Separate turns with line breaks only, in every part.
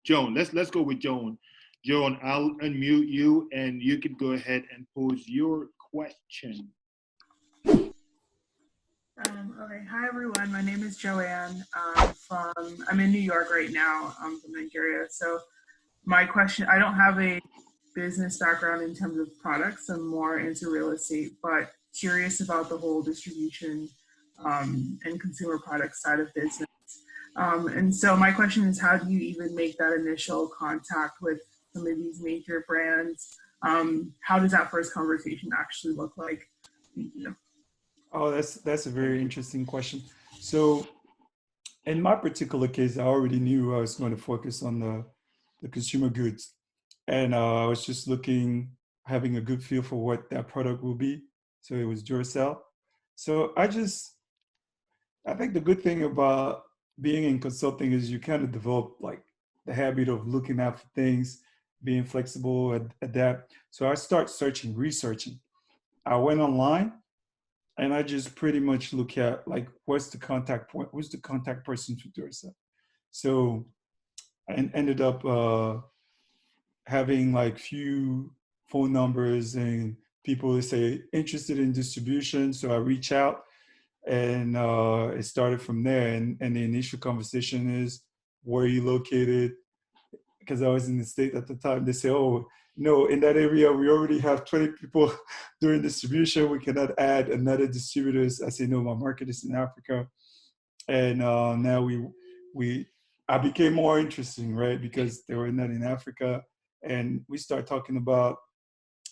Joan. Let's go with Joan. Joan, I'll unmute you and you can go ahead and pose your question.
Okay, hi everyone. My name is Joanne. I'm in New York right now. I'm from Nigeria. So my question, I don't have a business background in terms of products. I'm more into real estate, but curious about the whole distribution and consumer products side of business. And so my question is, how do you even make that initial contact with some of these major brands? How does that first conversation actually look like? Thank you.
Oh, that's a very interesting question. So in my particular case, I already knew I was going to focus on the consumer goods. And I was just having a good feel for what that product will be. So it was Duracell. So I think the good thing about being in consulting is you kind of develop like the habit of looking out for things, being flexible, adapt. So I start researching. I went online and I just pretty much look at like, what's the contact point? Who's the contact person to Duracell? So I ended up having like few phone numbers and people who say interested in distribution. So I reach out and it started from there. And the initial conversation is, where are you located? Because I was in the States at the time. They say, oh, no, in that area, we already have 20 people doing distribution. We cannot add another distributors. I say, no, my market is in Africa. And now I became more interesting, right? Because they were not in Africa. And we start talking about,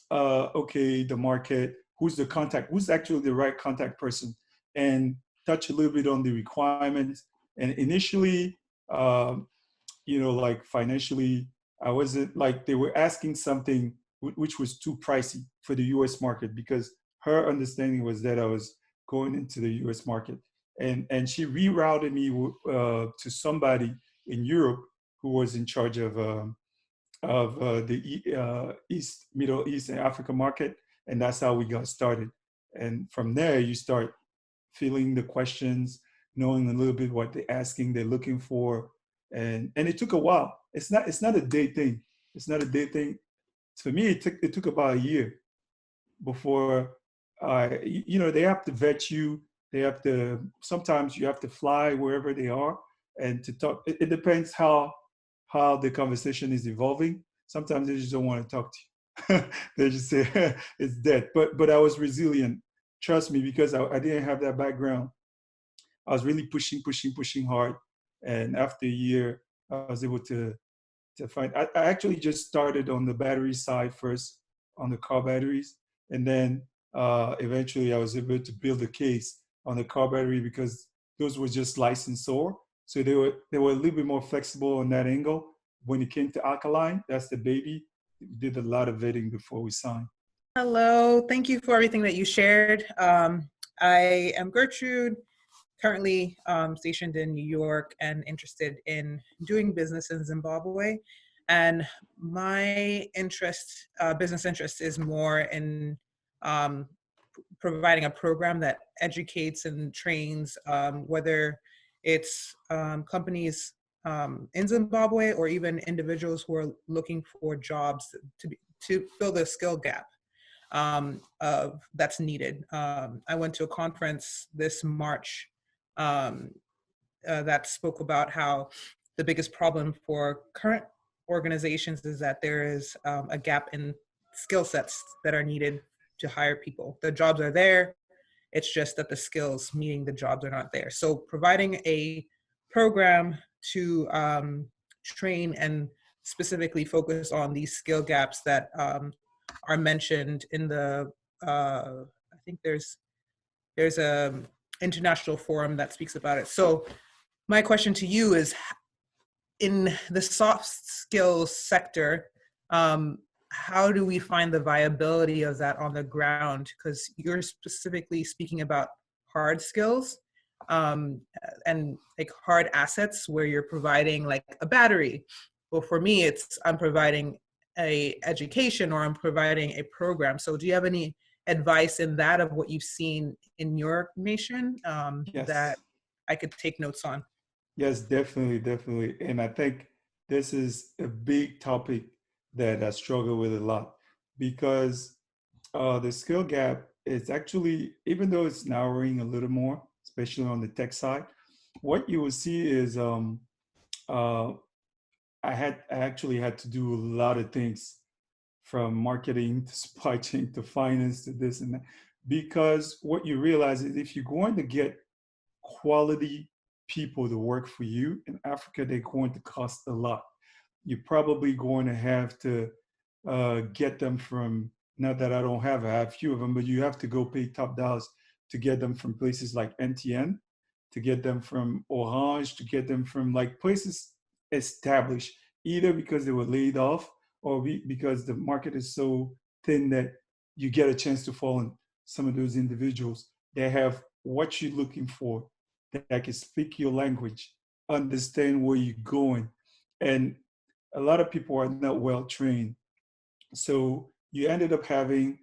okay, the market, who's actually the right contact person, and touch a little bit on the requirements. And initially, like financially, I wasn't like, they were asking something which was too pricey for the US market, because her understanding was that I was going into the US market. And she rerouted me to somebody in Europe who was in charge of the Middle East and Africa market. And that's how we got started. And from there, you start feeling the questions, knowing a little bit what they're asking, they're looking for. And it took a while. It's not a day thing. It's not a day thing. For me, it took about a year before, they have to vet you. Sometimes you have to fly wherever they are and to talk. It depends how the conversation is evolving. Sometimes they just don't want to talk to you. They just say, it's dead. But I was resilient. Trust me, because I didn't have that background. I was really pushing hard. And after a year, I was able to find, I actually just started on the battery side first, on the car batteries. And then eventually I was able to build a case on the car battery, because those were just licensor. So they were a little bit more flexible on that angle. When it came to alkaline, that's the baby. We did a lot of vetting before we signed.
Hello, thank you for everything that you shared. I am Gertrude, currently stationed in New York and interested in doing business in Zimbabwe. And my business interest is more in providing a program that educates and trains, whether it's companies in Zimbabwe or even individuals who are looking for jobs to fill the skill gap that's needed. I went to a conference this March that spoke about how the biggest problem for current organizations is that there is a gap in skill sets that are needed to hire people. The jobs are there, it's just that the skills meeting the jobs are not there. So providing a program to train and specifically focus on these skill gaps that are mentioned in the, I think there's a international forum that speaks about it. So my question to you is, in the soft skills sector, how do we find the viability of that on the ground? Because you're specifically speaking about hard skills and like hard assets where you're providing like a battery. Well, for me, I'm providing a education or I'm providing a program. So do you have any advice in that of what you've seen in your nation
Yes.
that I could take notes on?
Yes, definitely. And I think this is a big topic that I struggle with a lot because the skill gap is actually, even though it's narrowing a little more, especially on the tech side, what you will see is uh, I actually had to do a lot of things from marketing to supply chain to finance to this and that. Because what you realize is if you're going to get quality people to work for you in Africa, they're going to cost a lot. You're probably going to have to get them from, not that I have a few of them, but you have to go pay top dollars to get them from places like NTN, to get them from Orange, to get them from like places established, either because they were laid off or because the market is so thin that you get a chance to fall in some of those individuals that have what you're looking for, that can speak your language, understand where you're going. And a lot of people are not well trained. So you ended up having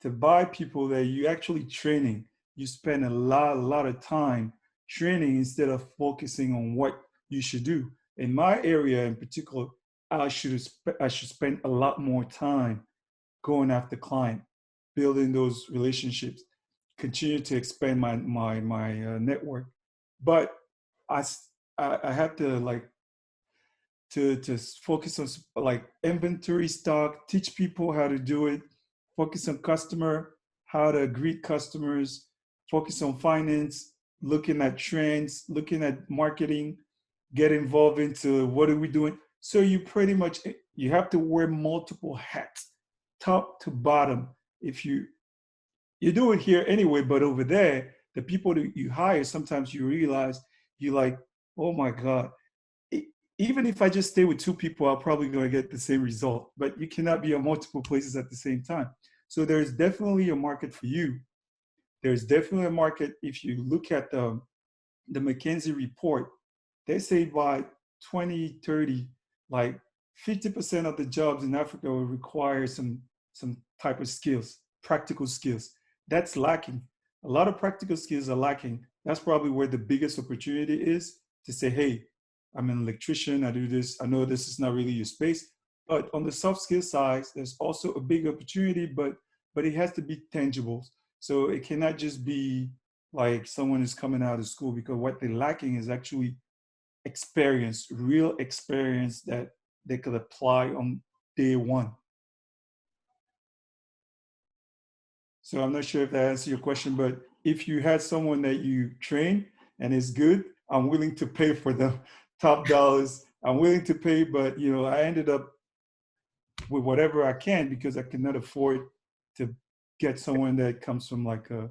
to buy people that you actually training. You spend a lot of time training instead of focusing on what you should do. In my area in particular, I should spend a lot more time going after client, building those relationships, continue to expand my network. But I had to like to focus on like inventory stock, teach people how to do it, focus on customer, how to greet customers, focus on finance, looking at trends, looking at marketing, get involved into what are we doing. So you pretty much, you have to wear multiple hats, top to bottom. If you do it here anyway, but over there, the people that you hire, sometimes you realize you're like, oh my God, even if I just stay with two people, I'm probably going to get the same result. But you cannot be at multiple places at the same time. So there's definitely a market for you. There's definitely a market. If you look at the McKinsey report, they say by 2030, like 50% of the jobs in Africa will require some type of skills, practical skills. That's lacking. A lot of practical skills are lacking. That's probably where the biggest opportunity is, to say, hey, I'm an electrician, I do this, I know this is not really your space. But on the soft skill side, there's also a big opportunity, but it has to be tangible. So it cannot just be like someone is coming out of school, because what they're lacking is actually experience, real experience that they could apply on day one. So I'm not sure if that answers your question, but if you had someone that you train and is good, I'm willing to pay for them top dollars. I'm willing to pay, but I ended up with whatever I can because I cannot afford to get someone that comes from like a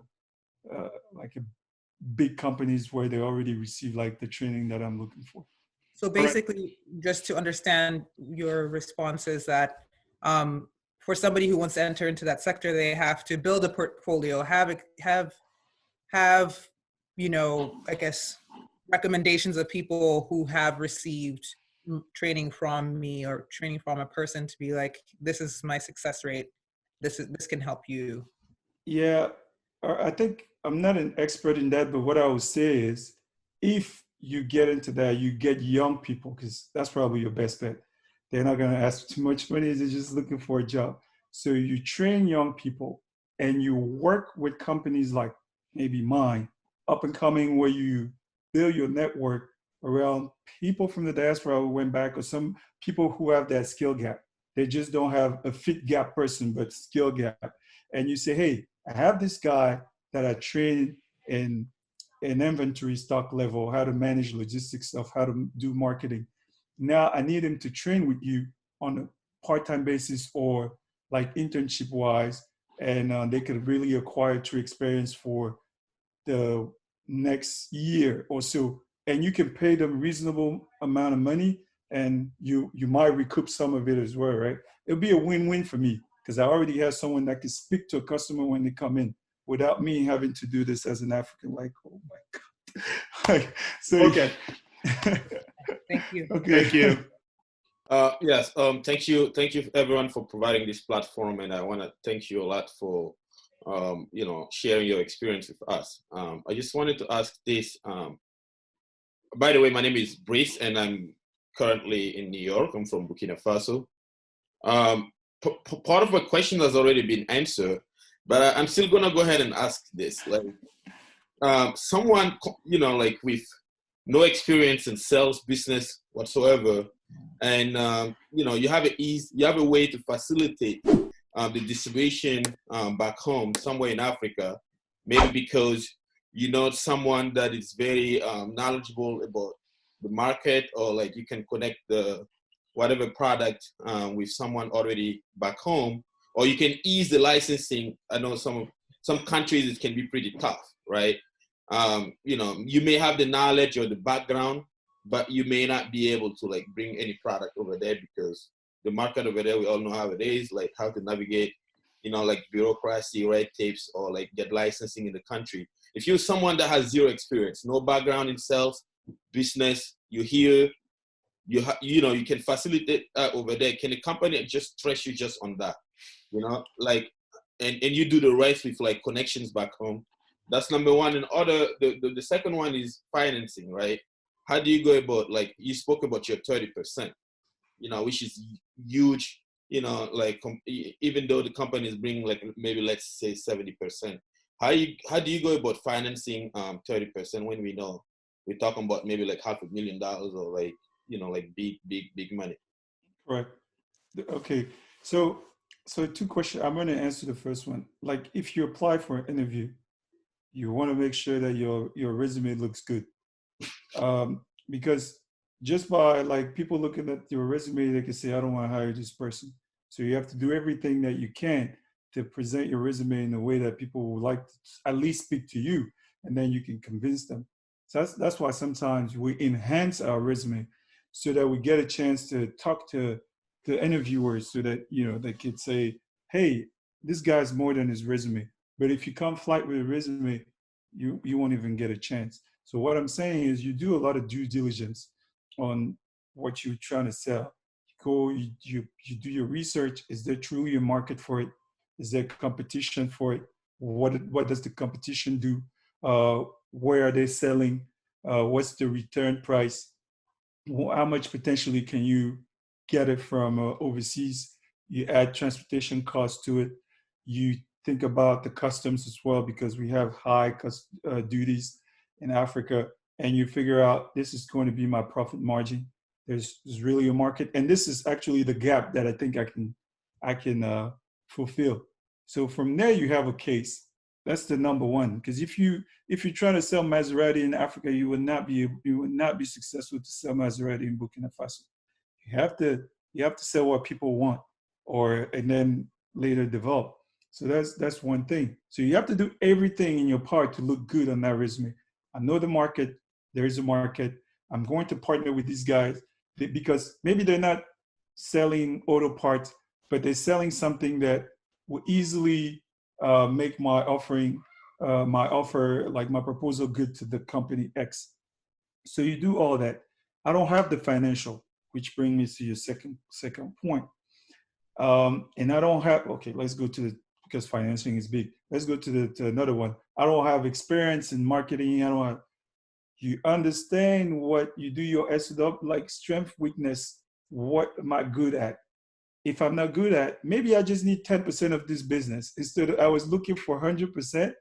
big companies where they already receive like the training that I'm looking for.
So basically, just to understand your response is that for somebody who wants to enter into that sector, they have to build a portfolio, have I guess, recommendations of people who have received training from me or training from a person to be like, this is my success rate. This can help you.
Yeah, I think I'm not an expert in that, but what I would say is, if you get into that, you get young people, because that's probably your best bet. They're not going to ask too much money. They're just looking for a job. So you train young people and you work with companies like maybe mine, up and coming, where you build your network around people from the diaspora who went back, or some people who have that skill gap. They just don't have a fit gap person, but skill gap. And you say, hey, I have this guy that I trained in inventory stock level, how to manage logistics stuff, how to do marketing. Now I need him to train with you on a part-time basis or like internship wise, and they could really acquire true experience for the next year or so. And you can pay them reasonable amount of money, and you might recoup some of it as well, right? It'll be a win-win for me, because I already have someone that can speak to a customer when they come in without me having to do this as an African. Like, oh my God. So,
okay.
Thank you.
Okay.
Thank you.
Yes. Thank you everyone for providing this platform, and I want to thank you a lot for sharing your experience with us. I just wanted to ask this. By the way, my name is Brice, and I'm currently in New York. I'm from Burkina Faso. Part of my question has already been answered, but I'm still gonna go ahead and ask this. Like, someone, you know, like with no experience in sales business whatsoever, and you know, you have a way to facilitate the distribution back home somewhere in Africa, maybe because you know someone that is very knowledgeable about the market, or like you can connect the whatever product with someone already back home, or you can ease the licensing. I know some countries it can be pretty tough, right? You know, you may have the knowledge or the background, but you may not be able to like bring any product over there because the market over there, we all know how it is, like how to navigate, you know, like bureaucracy, red tapes, or like get licensing in the country. If you're someone that has zero experience, no background in sales, business, you hear, you know, you can facilitate over there. Can a company just trust you just on that? You know, like, and you do the rest with like connections back home. That's number one. And the second one is financing, right? How do you go about, like, you spoke about your 30%, you know, which is huge, you know, like even though the company is bringing like maybe let's say 70%. How do you go about financing 30% when we know we're talking about maybe like $500,000 or like, you know, like big money?
Right. Okay. So two questions. I'm going to answer the first one. Like, if you apply for an interview, you want to make sure that your resume looks good, because just by like people looking at your resume, they can say, I don't want to hire this person. So you have to do everything that you can to present your resume in a way that people would like to at least speak to you, and then you can convince them. So that's why sometimes we enhance our resume so that we get a chance to talk to the interviewers, so that, you know, they could say, hey, this guy's more than his resume. But if you come flight with a resume, you won't even get a chance. So what I'm saying is, you do a lot of due diligence on what you're trying to sell. You do your research. Is there truly a market for it? Is there competition for it? What does the competition do? Where are they selling? What's the return price? How much potentially can you get it from overseas? You add transportation costs to it. You think about the customs as well, because we have high duties in Africa, and you figure out, this is going to be my profit margin. There's really a market, and this is actually the gap that I think I can fulfill. So from there, you have a case. That's the number one. Because if you're trying to sell Maserati in Africa, you would not be successful to sell Maserati in Burkina Faso. You have to sell what people want, and then later develop. So that's one thing. So you have to do everything in your part to look good on that resume. I know the market. There is a market. I'm going to partner with these guys because maybe they're not selling auto parts, but they're selling something that will easily make my offer, like my proposal, good to the company X. So you do all that. I don't have the financial, which brings me to your second point. And I don't have, okay, let's go to because financing is big. Let's go to another one. I don't have experience in marketing. You understand what you do your SW, like strength, weakness. What am I good at? If I'm not good at, maybe I just need 10% of this business. Instead of, I was looking for 100%.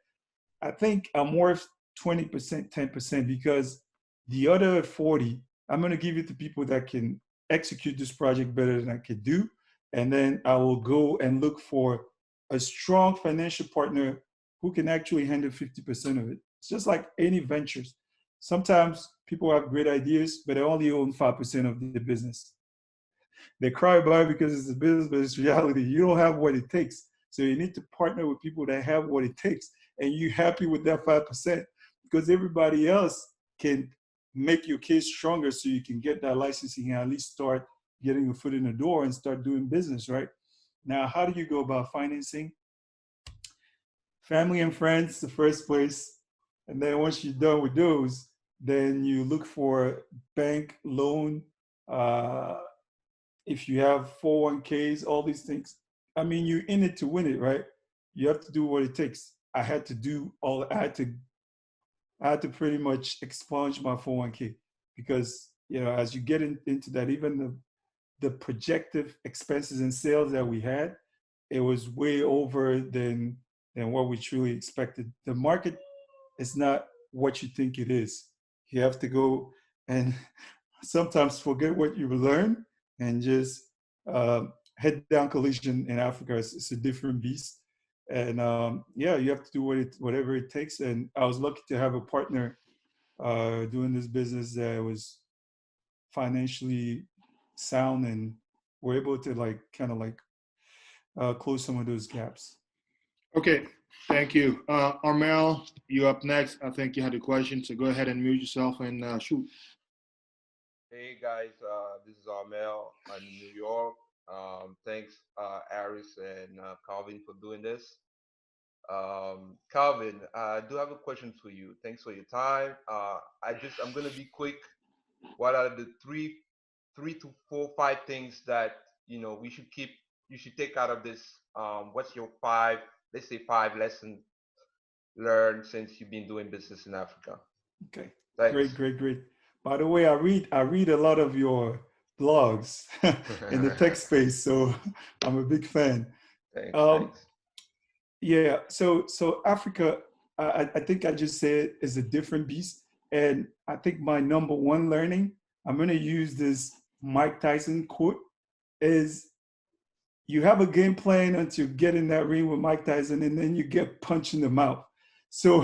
I think I'm worth 20%, 10%, because the other 40, I'm going to give it to people that can execute this project better than I could do. And then I will go and look for a strong financial partner who can actually handle 50% of it. It's just like any ventures. Sometimes people have great ideas, but they only own 5% of the business. They cry about it because it's a business, but it's reality. You don't have what it takes. So you need to partner with people that have what it takes. And you're happy with that 5%, because everybody else can make your case stronger so you can get that licensing and at least start getting a foot in the door and start doing business, right? Now, how do you go about financing? Family and friends, the first place. And then once you're done with those, then you look for bank loan. If you have 401ks, all these things. I mean, you're in it to win it, right? You have to do what it takes. I had to pretty much expunge my 401k because as you get into that, even the projected expenses and sales that we had, it was way over than what we truly expected. The market is not what you think it is. You have to go and sometimes forget what you learned and just head down collision in Africa. It's a different beast. And yeah, you have to do whatever it takes. And I was lucky to have a partner doing this business that was financially sound, and we're able to close some of those gaps.
Okay, thank you. Armel, you up next. I think you had a question, so go ahead and mute yourself and shoot.
Hey guys, this is Armel in New York. Thanks, Aris and Calvin for doing this. Calvin, I do have a question for you. Thanks for your time. I'm gonna be quick. What are the three to four, five things that you should take out of this? What's your let's say five lessons learned since you've been doing business in Africa?
Okay,
Thanks.
great. By the way, I read a lot of your blogs in the tech space, so I'm a big fan.
Thanks.
Yeah, so Africa, I think I just said, is a different beast. And I think my number one learning, I'm going to use this Mike Tyson quote, is you have a game plan until you get in that ring with Mike Tyson, and then you get punched in the mouth. So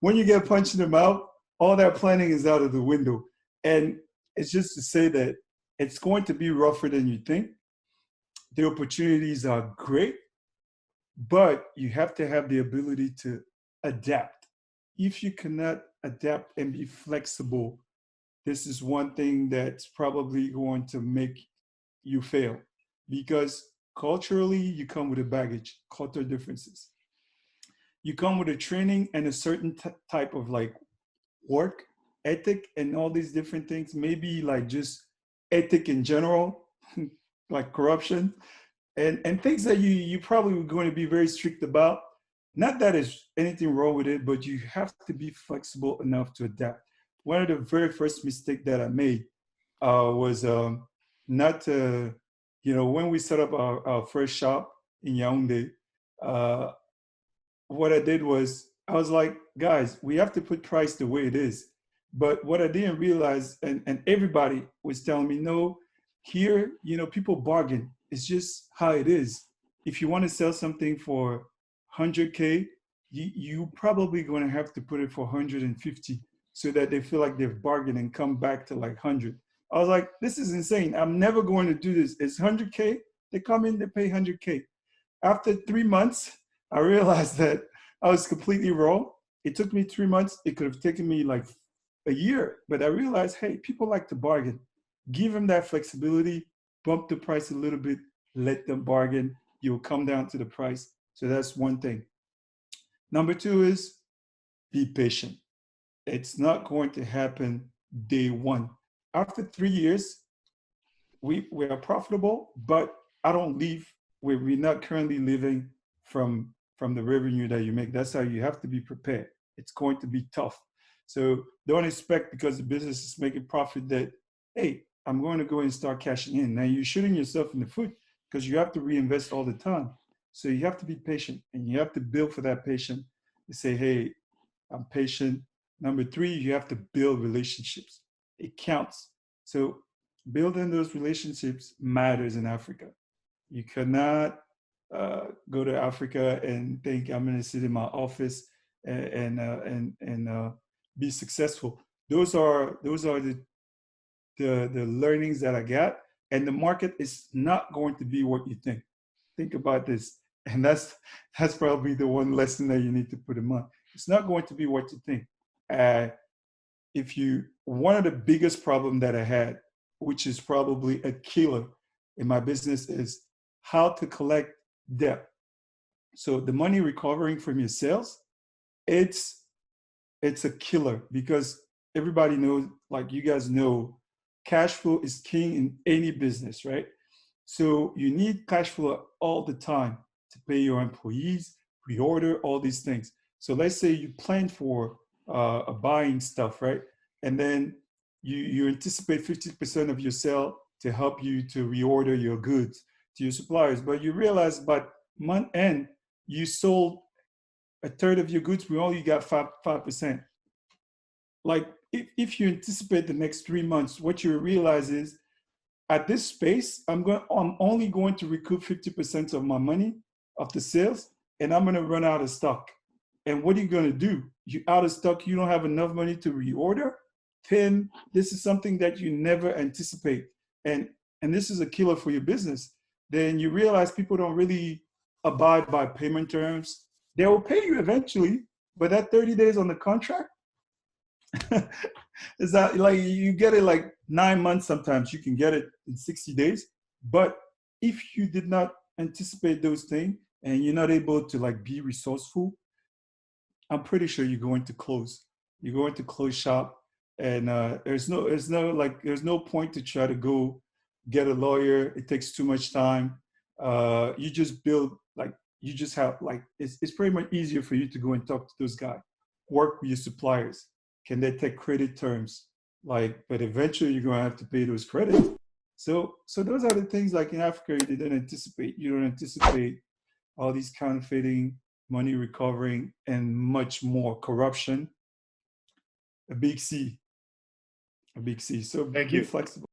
when you get punched in the mouth, all that planning is out of the window. And it's just to say that it's going to be rougher than you think. The opportunities are great, but you have to have the ability to adapt. If you cannot adapt and be flexible, this is one thing that's probably going to make you fail, because culturally you come with a baggage, cultural differences. You come with a training and a certain type of work ethic and all these different things, maybe just ethic in general, like corruption and things that you probably were going to be very strict about. Not that there's anything wrong with it, but you have to be flexible enough to adapt. One of the very first mistakes that I made was not to, when we set up our first shop in Yaoundé, what I did was, I was like, guys, we have to put price the way it is. But what I didn't realize, and everybody was telling me, no, here, people bargain. It's just how it is. If you want to sell something for 100K, you probably going to have to put it for 150 so that they feel like they've bargained and come back to 100. I was like, this is insane. I'm never going to do this. It's 100K. They come in, they pay 100K. After 3 months, I realized that I was completely wrong. It took me 3 months. It could have taken me a year, but I realized, hey, people like to bargain. Give them that flexibility, bump the price a little bit, let them bargain. You'll come down to the price. So that's one thing. Number two is be patient. It's not going to happen day one. After 3 years, we are profitable, but I don't leave. We're not currently living from the revenue that you make. That's how you have to be prepared. It's going to be tough. So don't expect because the business is making profit that, hey, I'm going to go and start cashing in. Now you're shooting yourself in the foot because you have to reinvest all the time. So you have to be patient and you have to build for that patient. You say, hey, I'm patient. Number three, you have to build relationships. It counts. So building those relationships matters in Africa. You cannot go to Africa and think I'm going to sit in my office and be successful. Those are the learnings that I got. And the market is not going to be what you think. Think about this. And that's probably the one lesson that you need to put in mind. It's not going to be what you think. One of the biggest problems that I had, which is probably a killer in my business, is how to collect debt. So the money recovering from your sales, it's a killer because everybody knows, like you guys know, cash flow is king in any business, right? So you need cash flow all the time to pay your employees, reorder, all these things. So let's say you plan for buying stuff, right? And then you anticipate 50% of your sale to help you to reorder your goods to your suppliers, but you realize by month end, you sold a third of your goods, we only got 5%. Like if you anticipate the next 3 months, what you realize is at this space, I'm only going to recoup 50% of my money of the sales, and I'm gonna run out of stock. And what are you gonna do? You out of stock, you don't have enough money to reorder, then this is something that you never anticipate. And this is a killer for your business. Then you realize people don't really abide by payment terms. They will pay you eventually, but that 30 days on the contract, is that like you get it like 9 months sometimes, you can get it in 60 days. But if you did not anticipate those things and you're not able to like be resourceful, I'm pretty sure you're going to close. You're going to close shop, and there's no point to try to go get a lawyer. It takes too much time. You just build like you just have like it's pretty much easier for you to go and talk to those guys, work with your suppliers. Can they take credit terms? Like, but eventually you're gonna have to pay those credits. So those are the things like in Africa you didn't anticipate. You don't anticipate all these counterfeiting, money recovering, and much more corruption. A big C. So
Thank
be
you.
flexible.